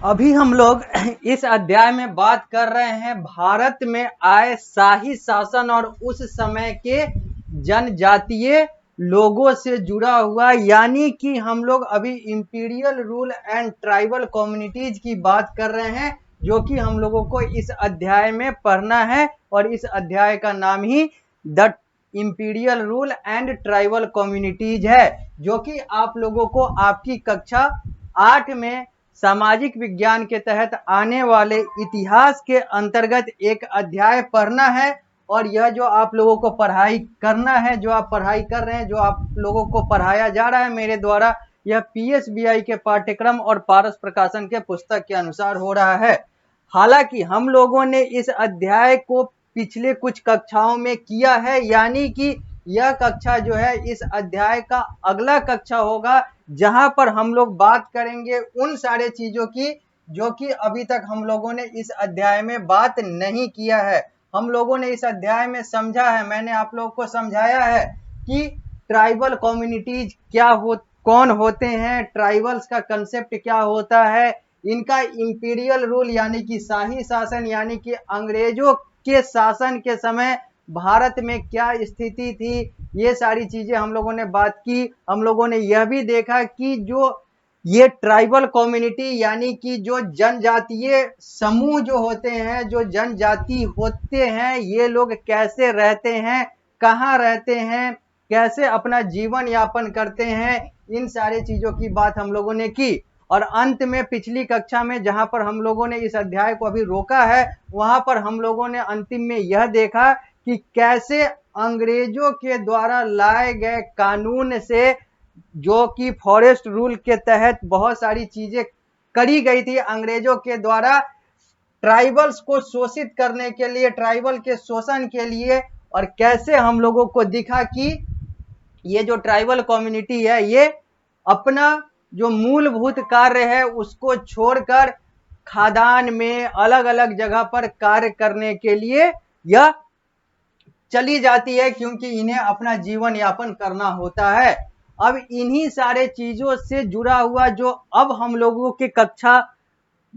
अभी हम लोग इस अध्याय में बात कर रहे हैं भारत में आए शाही शासन और उस समय के जनजातीय लोगों से जुड़ा हुआ, यानी कि हम लोग अभी imperial rule and tribal communities की बात कर रहे हैं, जो कि हम लोगों को इस अध्याय में पढ़ना है। और इस अध्याय का नाम ही the imperial rule and tribal communities है, जो कि आप लोगों को आपकी कक्षा 8 में सामाजिक विज्ञान के तहत आने वाले इतिहास के अंतर्गत एक अध्याय पढ़ना है। और यह जो आप लोगों को पढ़ाई करना है, जो आप पढ़ाई कर रहे हैं, जो आप लोगों को पढ़ाया जा रहा है मेरे द्वारा, यह पीएसबीआई के पाठ्यक्रम और पारस प्रकाशन के पुस्तक के अनुसार हो रहा है। हालांकि हम लोगों ने इस अध्याय को पिछले कुछ कक्षाओं में किया है, यानी कि यह कक्षा जो है इस अध्याय का अगला कक्षा होगा, जहां पर हम लोग बात करेंगे उन सारे चीजों की जो कि अभी तक हम लोगों ने इस अध्याय में बात नहीं किया है। हम लोगों ने इस अध्याय में समझा है, मैंने आप लोगों को समझाया है कि ट्राइबल कम्युनिटीज क्या हो, कौन होते हैं, ट्राइबल्स का कंसेप्ट क्या होता है, इनका इंपीरियल रूल यानी कि शाही शासन, यानी कि अंग्रेजों के शासन के समय भारत में क्या स्थिति थी, ये सारी चीजें हम लोगों ने बात की। हम लोगों ने यह भी देखा कि जो ये ट्राइबल कम्युनिटी यानी कि जो जनजातीय समूह जो होते हैं, जो जनजाति होते हैं, ये लोग कैसे रहते हैं, कहाँ रहते हैं, कैसे अपना जीवन यापन करते हैं, इन सारे चीजों की बात हम लोगों ने की। और अंत में पिछली कक्षा में जहां पर हम लोगों ने इस अध्याय को अभी रोका है, वहां पर हम लोगों ने अंतिम में यह देखा कि कैसे अंग्रेजों के द्वारा लाए गए कानून से, जो कि फॉरेस्ट रूल के तहत बहुत सारी चीजें करी गई थी अंग्रेजों के द्वारा ट्राइबल्स को शोषित करने के लिए, ट्राइबल के शोषण के लिए। और कैसे हम लोगों को दिखा कि ये जो ट्राइबल कम्युनिटी है, ये अपना जो मूलभूत कार्य है उसको छोड़कर खादान में अलग अलग जगह पर कार्य करने के लिए यह चली जाती है, क्योंकि इन्हें अपना जीवन यापन करना होता है। अब इन्हीं सारे चीजों से जुड़ा हुआ जो अब हम लोगों की कक्षा,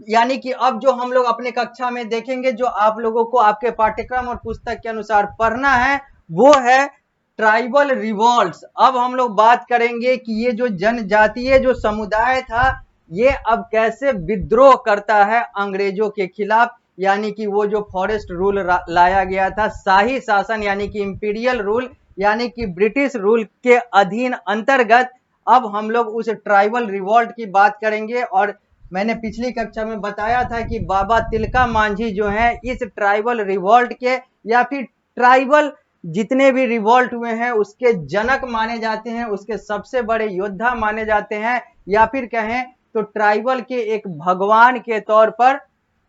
यानी कि अब जो हम लोग अपने कक्षा में देखेंगे, जो आप लोगों को आपके पाठ्यक्रम और पुस्तक के अनुसार पढ़ना है, वो है ट्राइबल रिवॉल्ट्स। अब हम लोग बात करेंगे कि ये जो जनजातीय जो समुदाय था, ये अब कैसे विद्रोह करता है अंग्रेजों के खिलाफ, यानी कि वो जो फॉरेस्ट रूल लाया गया था, शाही शासन यानी कि इंपीरियल रूल यानी कि ब्रिटिश रूल के अधीन अंतर्गत, अब हम लोग उस ट्राइबल रिवॉल्ट की बात करेंगे। और मैंने पिछली कक्षा में बताया था कि बाबा तिलका मांझी जो है इस ट्राइबल रिवॉल्ट के, या फिर ट्राइबल जितने भी रिवॉल्ट हुए हैं उसके जनक माने जाते हैं, उसके सबसे बड़े योद्धा माने जाते हैं, या फिर कहें तो ट्राइबल के एक भगवान के तौर पर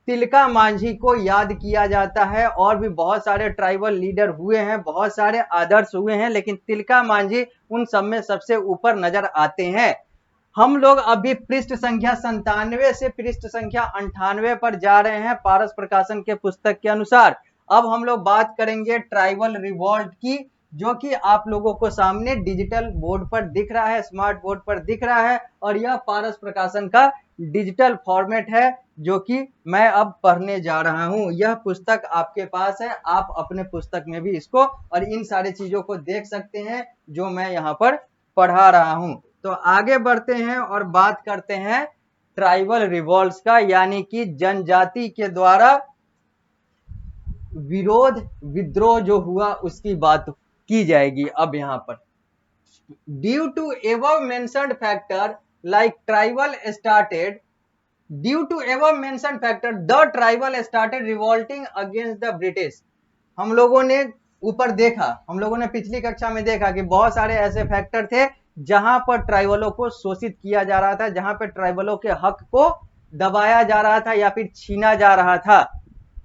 तिलका मांझी को याद किया जाता है। और भी बहुत सारे ट्राइबल लीडर हुए हैं, बहुत सारे आदर्श हुए हैं, लेकिन तिलका मांझी उन सब में सबसे ऊपर नजर आते हैं। हम लोग अभी पृष्ठ संख्या 97 से पृष्ठ संख्या 98 पर जा रहे हैं पारस प्रकाशन के पुस्तक के अनुसार। अब हम लोग बात करेंगे ट्राइबल रिवॉल्ट की, जो कि आप लोगों को सामने डिजिटल बोर्ड पर दिख रहा है, स्मार्ट बोर्ड पर दिख रहा है। और यह पारस प्रकाशन का डिजिटल फॉर्मेट है, जो कि मैं अब पढ़ने जा रहा हूं। यह पुस्तक आपके पास है, आप अपने पुस्तक में भी इसको और इन सारी चीजों को देख सकते हैं जो मैं यहाँ पर पढ़ा रहा हूं। तो आगे बढ़ते हैं और बात करते हैं ट्राइबल रिवॉल्ट्स का, यानी कि जनजाति के द्वारा विरोध विद्रोह जो हुआ उसकी बात की जाएगी अब यहाँ पर। Due to above mentioned factor like tribal started due to above mentioned factor the tribal started revolting against the British. हम लोगों ने ऊपर देखा, हम लोगों ने पिछली कक्षा में देखा कि बहुत सारे ऐसे फैक्टर थे जहां पर ट्राइबलों को शोषित किया जा रहा था, जहां पर ट्राइबलों के हक को दबाया जा रहा था या फिर छीना जा रहा था।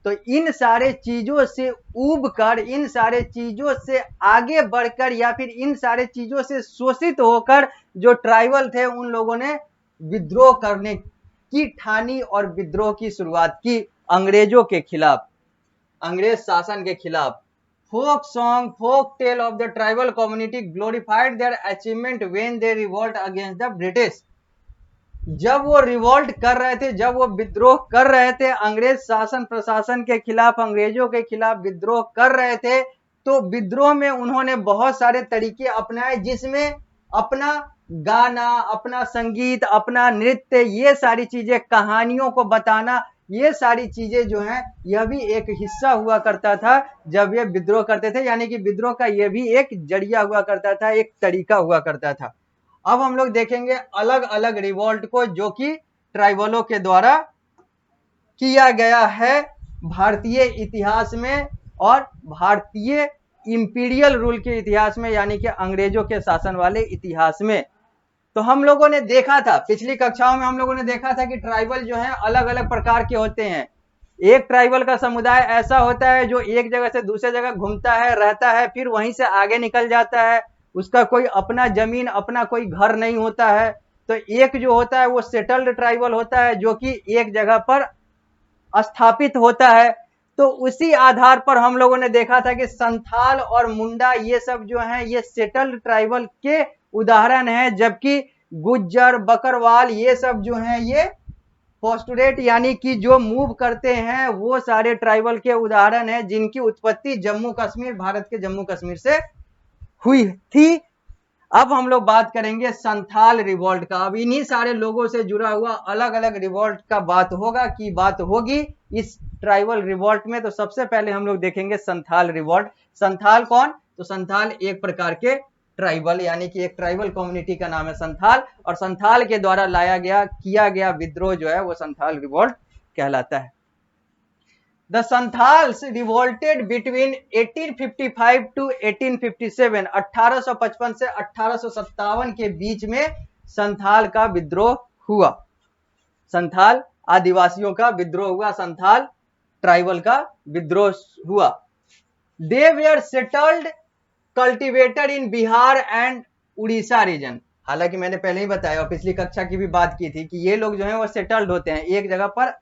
तो इन सारे चीजों से उब कर, इन सारे चीजों से आगे बढ़कर, या फिर इन सारे चीजों से शोषित होकर जो ट्राइबल थे उन लोगों ने विद्रोह करने की ठानी और विद्रोह की शुरुआत की अंग्रेजों के खिलाफ, अंग्रेज शासन के खिलाफ। Folk song, folk tale of the tribal community glorified their achievement when they revolt against the British. जब वो रिवोल्ट कर रहे थे, जब वो विद्रोह कर रहे थे, अंग्रेज शासन प्रशासन के खिलाफ, अंग्रेजों के खिलाफ विद्रोह कर रहे थे, तो विद्रोह में उन्होंने बहुत सारे तरीके अपनाए, जिसमें अपना गाना, अपना संगीत, अपना नृत्य, ये सारी चीजें, कहानियों को बताना, ये सारी चीजें जो हैं, यह भी एक हिस्सा हुआ करता था जब ये विद्रोह करते थे। यानी कि विद्रोह का यह भी एक जरिया हुआ करता था, एक तरीका हुआ करता था। अब हम लोग देखेंगे अलग अलग रिवोल्ट को जो कि ट्राइबलों के द्वारा किया गया है भारतीय इतिहास में और भारतीय इंपीरियल रूल के इतिहास में, यानी कि अंग्रेजों के शासन वाले इतिहास में। तो हम लोगों ने देखा था, पिछली कक्षाओं में हम लोगों ने देखा था कि ट्राइबल जो है अलग अलग प्रकार के होते हैं। एक ट्राइबल का समुदाय ऐसा होता है जो एक जगह से दूसरे जगह घूमता है, रहता है, फिर वहीं से आगे निकल जाता है, उसका कोई अपना जमीन, अपना कोई घर नहीं होता है। तो एक जो होता है वो सेटल्ड ट्राइबल होता है, जो कि एक जगह पर स्थापित होता है। तो उसी आधार पर हम लोगों ने देखा था कि संथाल और मुंडा ये सब जो हैं ये सेटल्ड ट्राइबल के उदाहरण हैं, जबकि गुज्जर, बकरवाल ये सब जो हैं ये पोस्टुरेट यानी कि जो मूव करते हैं वो सारे ट्राइबल के उदाहरण हैं, जिनकी उत्पत्ति जम्मू कश्मीर, भारत के जम्मू कश्मीर से हुई थी। अब हम लोग बात करेंगे संथाल रिवोल्ट का। अब इन्हीं सारे लोगों से जुड़ा हुआ अलग अलग रिवोल्ट का बात होगी इस ट्राइबल रिवोल्ट में। तो सबसे पहले हम लोग देखेंगे संथाल रिवोल्ट। संथाल कौन? तो संथाल एक प्रकार के ट्राइबल, यानी कि एक ट्राइबल कम्युनिटी का नाम है संथाल, और संथाल के द्वारा किया गया विद्रोह जो है वो संथाल रिवोल्ट कहलाता है। The Santhals revolted between 1855 to 1857, 1855 से 1857 के बीच में संथाल का विद्रोह हुआ। संथाल आदिवासियों का विद्रोह हुआ, संथाल ट्राइबल का विद्रोह हुआ। They were settled, cultivated in Bihar and Orissa region. हालांकि मैंने पहले ही बताया और पिछली कक्षा की भी बात की थी कि ये लोग जो हैं वो सेटल्ड होते हैं, एक जगह पर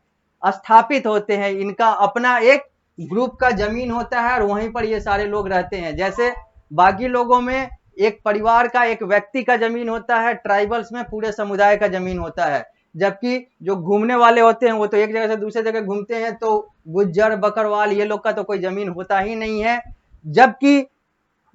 स्थापित होते हैं, इनका अपना एक ग्रुप का जमीन होता है और वहीं पर ये सारे लोग रहते हैं। जैसे बाकी लोगों में एक परिवार का, एक व्यक्ति का जमीन होता है, ट्राइबल्स में पूरे समुदाय का जमीन होता है। जबकि जो घूमने वाले होते हैं वो तो एक जगह से दूसरे जगह घूमते हैं, तो गुज्जर, बकरवाल ये लोग का तो कोई जमीन होता ही नहीं है। जबकि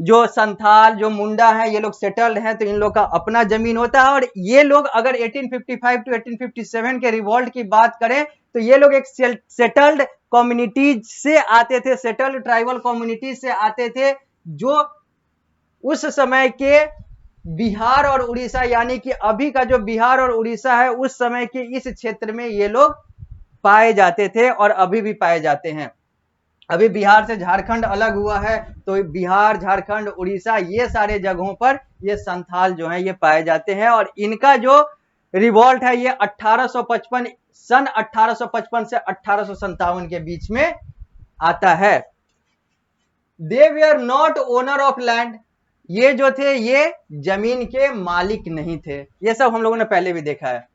जो संथाल, जो मुंडा है, ये लोग सेटल्ड हैं, तो इन लोग का अपना जमीन होता है। और ये लोग अगर 1855 टू 1857 के रिवोल्ट की बात करें तो ये लोग एक सेटल्ड कम्युनिटीज से आते थे, सेटल्ड ट्राइबल कम्युनिटीज से आते थे, जो उस समय के बिहार और उड़ीसा, यानी कि अभी का जो बिहार और उड़ीसा है, उस समय के इस क्षेत्र में ये लोग पाए जाते थे और अभी भी पाए जाते हैं। अभी बिहार से झारखंड अलग हुआ है, तो बिहार, झारखंड, उड़ीसा ये सारे जगहों पर ये संथाल जो हैं ये पाए जाते हैं। और इनका जो रिवोल्ट है ये 1855 सन 1855 से 1857 के बीच में आता है। They were not owner of land, ये जो थे ये जमीन के मालिक नहीं थे, ये सब हम लोगों ने पहले भी देखा है।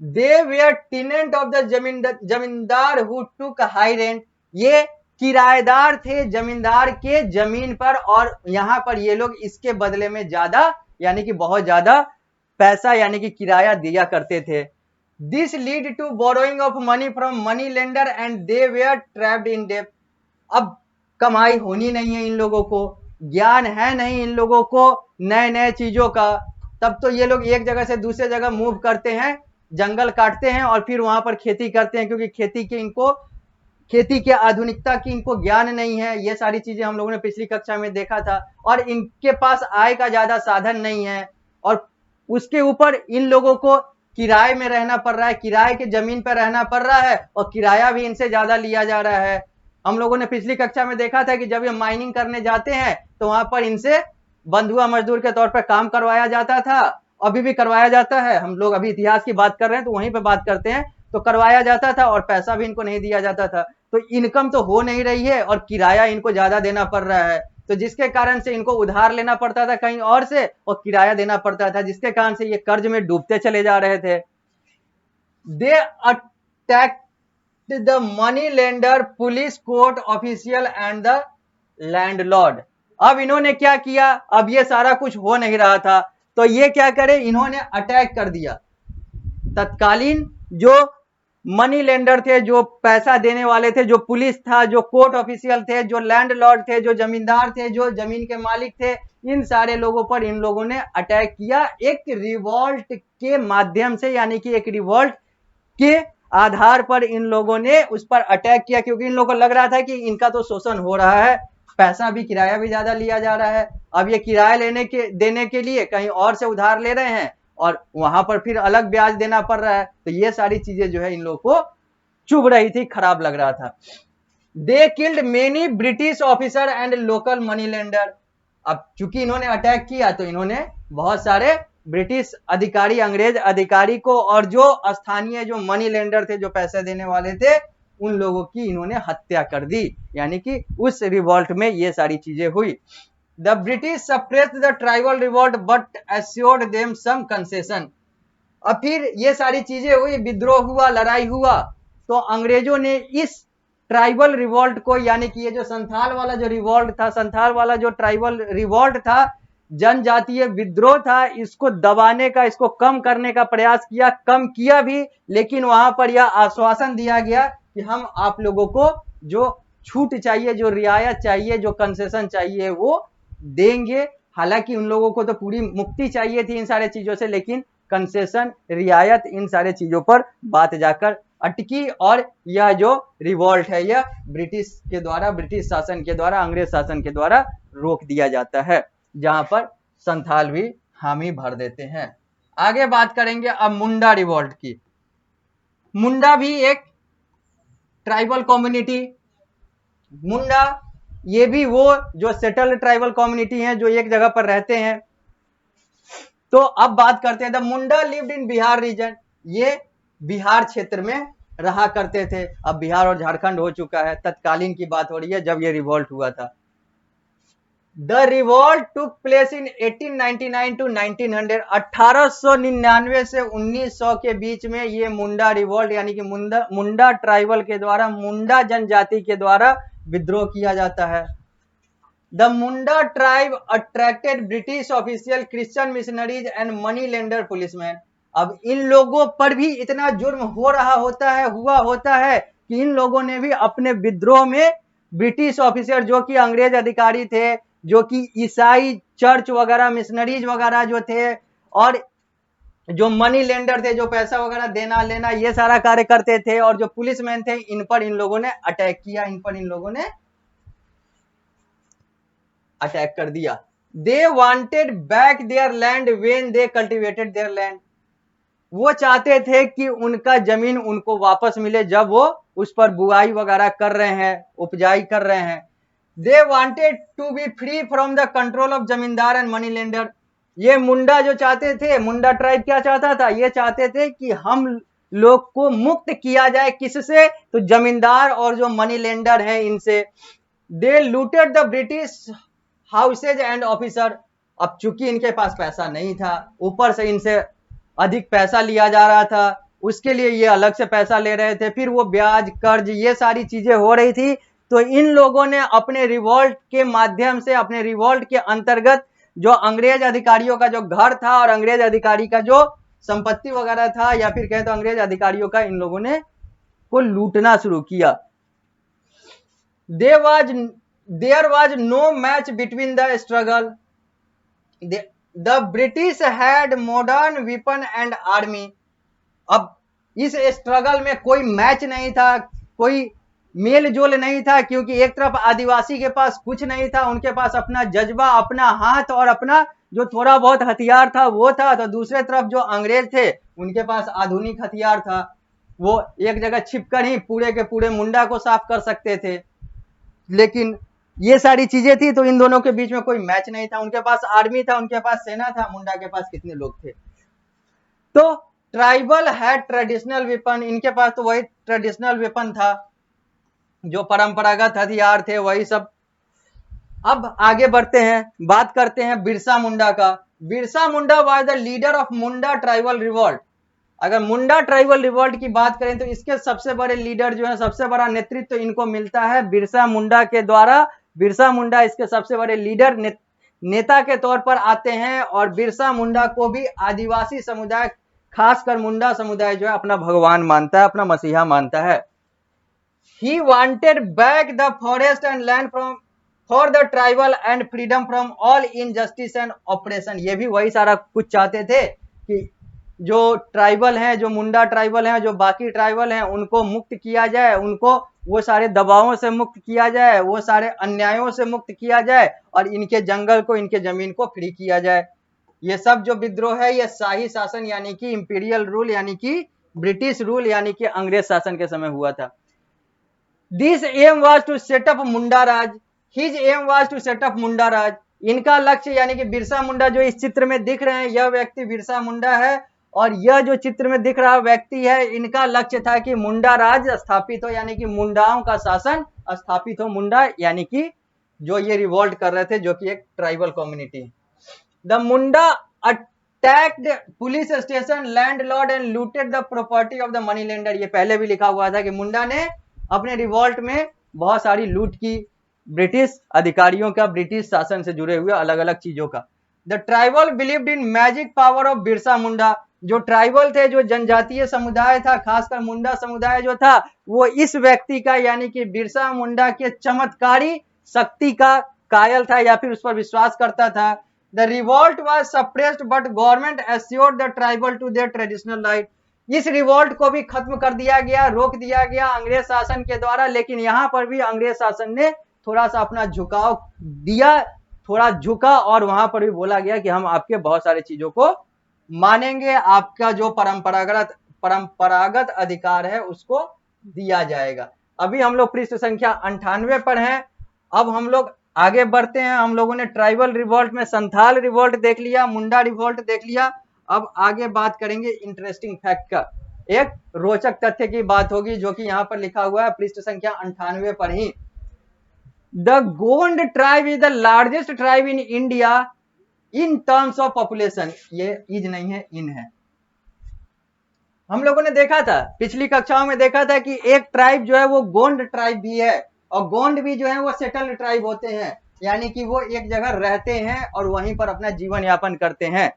They where tenant of the जमींदार हु टुक हाई रेंट, ये किराएदार थे जमींदार के जमीन पर, और यहां पर ये लोग इसके बदले में ज्यादा, यानी कि बहुत ज्यादा पैसा यानी कि किराया दिया करते थे। This lead to borrowing of money from money lender and they were trapped in डेब्ट। अब कमाई होनी नहीं है इन लोगों को, ज्ञान है नहीं इन लोगों को नए नए चीजों का, तब तो ये लोग एक जगह से दूसरे जगह मूव करते हैं, जंगल काटते हैं और फिर वहां पर खेती करते हैं, क्योंकि खेती के आधुनिकता की इनको ज्ञान नहीं है। ये सारी चीजें हम लोगों ने पिछली कक्षा में देखा था। और इनके पास आय का ज्यादा साधन नहीं है, और उसके ऊपर इन लोगों को किराए में रहना पड़ रहा है, किराए की जमीन पर रहना पड़ रहा है, और किराया भी इनसे ज्यादा लिया जा रहा है। हम लोगों ने पिछली कक्षा में देखा था कि जब ये माइनिंग करने जाते हैं तो वहां पर इनसे बंधुआ मजदूर के तौर पर काम करवाया जाता था, अभी भी करवाया जाता है। हम लोग अभी इतिहास की बात कर रहे हैं तो वहीं पे बात करते हैं, तो करवाया जाता था और पैसा भी इनको नहीं दिया जाता था। तो इनकम तो हो नहीं रही है और किराया इनको ज्यादा देना पड़ रहा है, तो जिसके कारण से इनको उधार लेना पड़ता था कहीं और से और किराया देना पड़ता था, जिसके कारण से ये कर्ज में डूबते चले जा रहे थे। They attack the money lender, police, court official and the landlord. अब इन्होंने क्या किया, अब ये सारा कुछ हो नहीं रहा था, तो ये क्या करे, इन्होंने अटैक कर दिया तत्कालीन जो मनी लेंडर थे, जो पैसा देने वाले थे, जो पुलिस था, जो कोर्ट ऑफिशियल थे, जो लैंडलॉर्ड थे, जो जमींदार थे, जो जमीन के मालिक थे, इन सारे लोगों पर इन लोगों ने अटैक किया एक रिवॉल्ट के माध्यम से, यानी कि एक रिवॉल्ट के आधार पर इन लोगों ने उस पर अटैक किया, क्योंकि इन लोगों को लग रहा था कि इनका तो शोषण हो रहा है, पैसा भी, किराया भी ज्यादा लिया जा रहा है, अब ये किराया देने के लिए कहीं और से उधार ले रहे हैं और वहां पर फिर अलग ब्याज देना पड़ रहा है। तो ये सारी चीजें जो है इन लोगों को चुभ रही थी, खराब लग रहा था। They killed many British officer and local money lender. अब चूंकि इन्होंने अटैक किया तो इन्होंने बहुत सारे ब्रिटिश अधिकारी, अंग्रेज अधिकारी को और जो स्थानीय जो मनी लेंडर थे, जो पैसे देने वाले थे, उन लोगों की इन्होंने हत्या कर दी। यानी कि उस रिवॉल्ट में ये सारी चीजें हुई। The British suppressed the tribal revolt but assured them some concession. अब फिर ये सारी चीजें हुई, विद्रोह हुआ, लड़ाई हुआ, तो अंग्रेजों ने इस ट्राइबल रिवॉल्ट को, यानी कि ये जो संथाल वाला जो रिवॉल्ट था, संथाल वाला जो ट्राइबल रिवॉल्ट था, जनजातीय विद्रोह था, इसको दबाने का, इसको कम करने का प्रयास किया, कम किया भी, लेकिन वहां पर यह आश्वासन दिया गया कि हम आप लोगों को जो छूट चाहिए, जो रियायत चाहिए, जो कंसेशन चाहिए वो देंगे। हालांकि उन लोगों को तो पूरी मुक्ति चाहिए थी इन सारे चीजों से, लेकिन कंसेशन, रियायत, इन सारे चीजों पर बात जाकर अटकी और यह जो रिवॉल्ट है यह ब्रिटिश के द्वारा, ब्रिटिश शासन के द्वारा, अंग्रेज शासन के द्वारा रोक दिया जाता है, जहां पर संथाल भी हामी भर देते हैं। आगे बात करेंगे अब मुंडा रिवॉल्ट की। मुंडा भी एक ट्राइबल कम्युनिटी, मुंडा ये भी वो जो सेटल ट्राइबल कम्युनिटी है, जो एक जगह पर रहते हैं। तो अब बात करते हैं, the Munda lived in Bihar region. ये बिहार क्षेत्र में रहा करते थे। अब बिहार और झारखंड हो चुका है, तत्कालीन की बात हो रही है जब ये रिवॉल्ट हुआ था। The revolt took place in 1899 to 1900। 1899 से 1900 के बीच में ये मुंडा रिवॉल्ट, यानी कि मुंडा ट्राइबल के द्वारा, मुंडा जनजाति के द्वारा विद्रोह किया जाता है। The Munda tribe attracted British official, Christian missionaries and money lender policeman. अब इन लोगों पर भी इतना जुर्म हो रहा होता है, हुआ होता है कि इन लोगों ने भी अपने विद्रोह में ब्रिटिश ऑफिसर, जो कि अंग्रेज अधिकारी थे, जो कि ईसाई चर्च वगैरह, मिशनरीज वगैरह जो थे, और जो मनी लेंडर थे, जो पैसा वगैरह देना लेना, ये सारा कार्य करते थे, और जो पुलिसमैन थे, इन पर इन लोगों ने अटैक किया, इन पर इन लोगों ने अटैक कर दिया। They wanted back there land when they cultivated there land. वो चाहते थे कि उनका जमीन उनको वापस मिले जब वो उस पर बुआई वगैरह कर रहे हैं, उपजाई कर रहे हैं। They wanted to be free from the control of zamindar and money lender. ये मुंडा जो चाहते थे, मुंडा ट्राइब क्या चाहता था, ये चाहते थे कि हम लोग को मुक्त किया जाए, किससे, तो जमींदार और जो मनी लेंडर हैं इनसे। They looted the British houses and officer. अब चूंकि इनके पास पैसा नहीं था, ऊपर से इनसे अधिक पैसा लिया जा रहा था, उसके लिए ये अलग से पैसा ले रहे थे, फिर वो ब्याज, कर्ज, ये सारी चीजें हो रही थी। तो इन लोगों ने अपने रिवॉल्ट के माध्यम से, अपने रिवॉल्ट के अंतर्गत, जो अंग्रेज अधिकारियों का जो घर था और अंग्रेज अधिकारी का जो संपत्ति वगैरह था, या फिर कहें तो अंग्रेज अधिकारियों का, इन लोगों ने को लूटना शुरू किया। There was no match between the struggle. The British had modern weapon and army. अब इस स्ट्रगल में कोई मैच नहीं था, कोई मेल जोल नहीं था, क्योंकि एक तरफ आदिवासी के पास कुछ नहीं था, उनके पास अपना जज्बा, अपना हाथ और अपना जो थोड़ा बहुत हथियार था वो था, तो दूसरे तरफ जो अंग्रेज थे उनके पास आधुनिक हथियार था, वो एक जगह छिपकर ही पूरे के पूरे मुंडा को साफ कर सकते थे। लेकिन ये सारी चीजें थी, तो इन दोनों के बीच में कोई मैच नहीं था। उनके पास आर्मी था, उनके पास सेना था, मुंडा के पास कितने लोग थे। तो ट्राइबल है ट्रेडिशनल वेपन, इनके पास तो वही ट्रेडिशनल वेपन था, जो परंपरागत हथियार थे, वही सब। अब आगे बढ़ते हैं, बात करते हैं बिरसा मुंडा का। Birsa Munda was the leader of Munda tribal revolt. अगर मुंडा ट्राइबल रिवॉल्ट की बात करें तो इसके सबसे बड़े लीडर जो है, सबसे बड़ा नेतृत्व तो इनको मिलता है बिरसा मुंडा के द्वारा। बिरसा मुंडा इसके सबसे बड़े लीडर, नेता के तौर पर आते हैं, और बिरसा मुंडा को भी आदिवासी समुदाय, खासकर मुंडा समुदाय जो है अपना भगवान मानता है, अपना मसीहा मानता है। He wanted back the forest and land for the tribal and freedom from all injustice and oppression। ये भी वही सारा कुछ चाहते थे कि जो ट्राइबल हैं, जो मुंडा ट्राइबल हैं, जो बाकी ट्राइबल हैं, उनको मुक्त किया जाए, उनको वो सारे दबावों से मुक्त किया जाए, वो सारे अन्यायों से मुक्त किया जाए और इनके जंगल को, इनके जमीन को फ्री किया जाए। ये सब जो विद्रोह है ये शाही शासन यानी कि इंपीरियल रूल यानी कि ब्रिटिश रूल यानी कि अंग्रेज शासन के समय हुआ था। This aim was to set up Munda Raj. His aim was to set up मुंडा राज। इनका लक्ष्य यानी कि बिरसा मुंडा जो इस चित्र में दिख रहे हैं, यह व्यक्ति बिरसा मुंडा है और यह जो चित्र में दिख रहा व्यक्ति है, इनका लक्ष्य था कि मुंडा राज स्थापित हो यानी कि मुंडाओं का शासन स्थापित हो। मुंडा यानी कि जो ये रिवोल्ट कर रहे थे, जो कि एक ट्राइबल कम्युनिटी है। The Munda attacked police station, landlord and looted the property of the money lender. ये पहले भी लिखा हुआ था कि मुंडा ने अपने रिवोल्ट में बहुत सारी लूट की ब्रिटिश अधिकारियों का, ब्रिटिश शासन से जुड़े हुए अलग अलग चीजों का। The tribal believed in magic power of Birsa Munda. जो ट्राइबल थे, जो जनजातीय समुदाय था, खासकर मुंडा समुदाय जो था, वो इस व्यक्ति का यानी कि बिरसा मुंडा के चमत्कारी शक्ति का कायल था या फिर उस पर विश्वास करता था। The revolt was suppressed but government assured the tribal to their traditional right. इस रिवोल्ट को भी खत्म कर दिया गया, रोक दिया गया अंग्रेज शासन के द्वारा, लेकिन यहां पर भी अंग्रेज शासन ने थोड़ा सा अपना झुकाव दिया, थोड़ा झुका और वहां पर भी बोला गया कि हम आपके बहुत सारे चीजों को मानेंगे, आपका जो परंपरागत अधिकार है उसको दिया जाएगा। अभी हम लोग पृष्ठ संख्या 98 पर हैं। अब हम लोग आगे बढ़ते हैं। हम लोगों ने ट्राइबल रिवोल्ट में संथाल रिवोल्ट देख लिया, मुंडा रिवोल्ट देख लिया। अब आगे बात करेंगे इंटरेस्टिंग फैक्ट का। एक रोचक तथ्य की बात होगी जो कि यहां पर लिखा हुआ है पृष्ठ संख्या 98 पर ही। The Gond tribe is the largest tribe in India in terms of population. ये इज नहीं है, इन है। हम लोगों ने देखा था, पिछली कक्षाओं में देखा था कि एक ट्राइब जो है वो गोंड ट्राइब भी है और गोंड भी जो है वो सेटल्ड ट्राइब होते हैं, यानी कि वो एक जगह रहते हैं और वहीं पर अपना जीवन यापन करते हैं।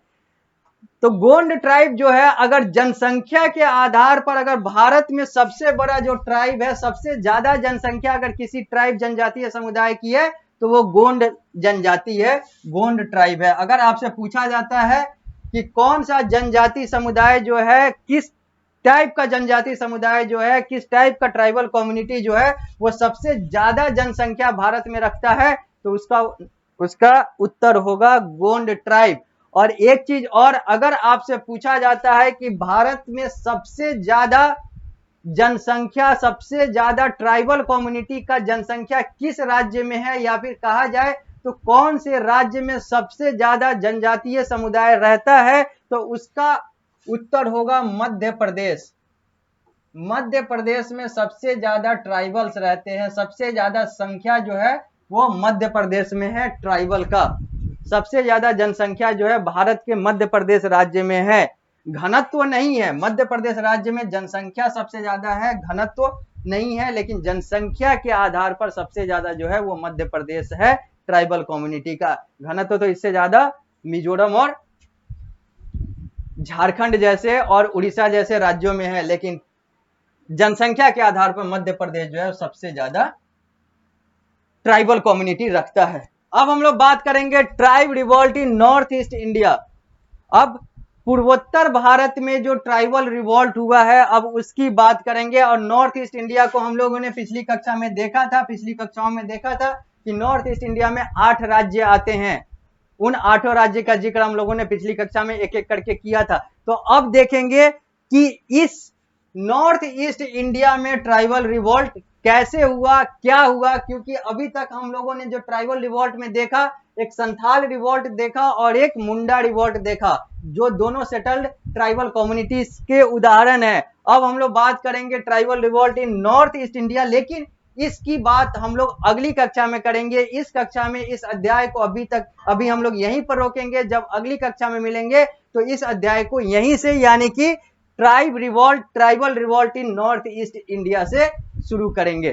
तो गोंड ट्राइब जो है, अगर जनसंख्या के आधार पर अगर भारत में सबसे बड़ा जो ट्राइब है, सबसे ज्यादा जनसंख्या अगर किसी ट्राइब जनजातीय समुदाय की है तो वो गोंड जनजाति है, गोंड ट्राइब है। अगर आपसे पूछा जाता है कि कौन सा जनजाति समुदाय जो है, किस टाइप का जनजाति समुदाय जो है, किस टाइप का ट्राइबल कम्युनिटी जो है वो सबसे ज्यादा जनसंख्या भारत में रखता है, तो उसका उत्तर होगा गोंड ट्राइब। और एक चीज और, अगर आपसे पूछा जाता है कि भारत में सबसे ज्यादा जनसंख्या, सबसे ज्यादा ट्राइबल कम्युनिटी का जनसंख्या किस राज्य में है, या फिर कहा जाए तो कौन से राज्य में सबसे ज्यादा जनजातीय समुदाय रहता है, तो उसका उत्तर होगा मध्य प्रदेश। मध्य प्रदेश में सबसे ज्यादा ट्राइबल्स रहते हैं, सबसे ज्यादा संख्या जो है वो मध्य प्रदेश में है ट्राइबल का। सबसे ज्यादा जनसंख्या जो है भारत के मध्य प्रदेश राज्य में है। घनत्व नहीं है, मध्य प्रदेश राज्य में जनसंख्या सबसे ज्यादा है, घनत्व नहीं है, लेकिन जनसंख्या के आधार पर सबसे ज्यादा जो है वो मध्य प्रदेश है ट्राइबल कम्युनिटी का। घनत्व तो इससे ज्यादा मिजोरम और झारखंड जैसे और उड़ीसा जैसे राज्यों में है, लेकिन जनसंख्या के आधार पर मध्य प्रदेश जो है सबसे ज्यादा ट्राइबल कम्युनिटी रखता है। अब हम लोग बात करेंगे tribe revolt in north east India. अब पूर्वोत्तर भारत में जो ट्राइबल रिवोल्ट हुआ है, अब उसकी बात करेंगे। और नॉर्थ ईस्ट इंडिया को हम लोगों ने पिछली कक्षा में देखा था, पिछली कक्षाओं में देखा था कि नॉर्थ ईस्ट इंडिया में 8 राज्य आते हैं। उन 8 राज्य का जिक्र हम लोगों ने पिछली कक्षा में एक एक करके किया था। तो अब देखेंगे कि इस नॉर्थ ईस्ट इंडिया में ट्राइबल रिवोल्ट कैसे हुआ, क्या हुआ, क्योंकि अभी तक हम लोगों ने जो ट्राइबल रिवोल्ट में देखा, एक संथाल रिवोल्ट देखा और एक मुंडा रिवोल्ट देखा, जो दोनों सेटल्ड ट्राइबल कम्युनिटीज के उदाहरण है। अब हम लोग बात करेंगे tribal revolt in north east India, लेकिन इसकी बात हम लोग अगली कक्षा में करेंगे। इस कक्षा में इस अध्याय को अभी हम लोग यहीं पर रोकेंगे। जब अगली कक्षा में मिलेंगे तो इस अध्याय को यहीं से, यानी कि tribal revolt in north east India से शुरू करेंगे।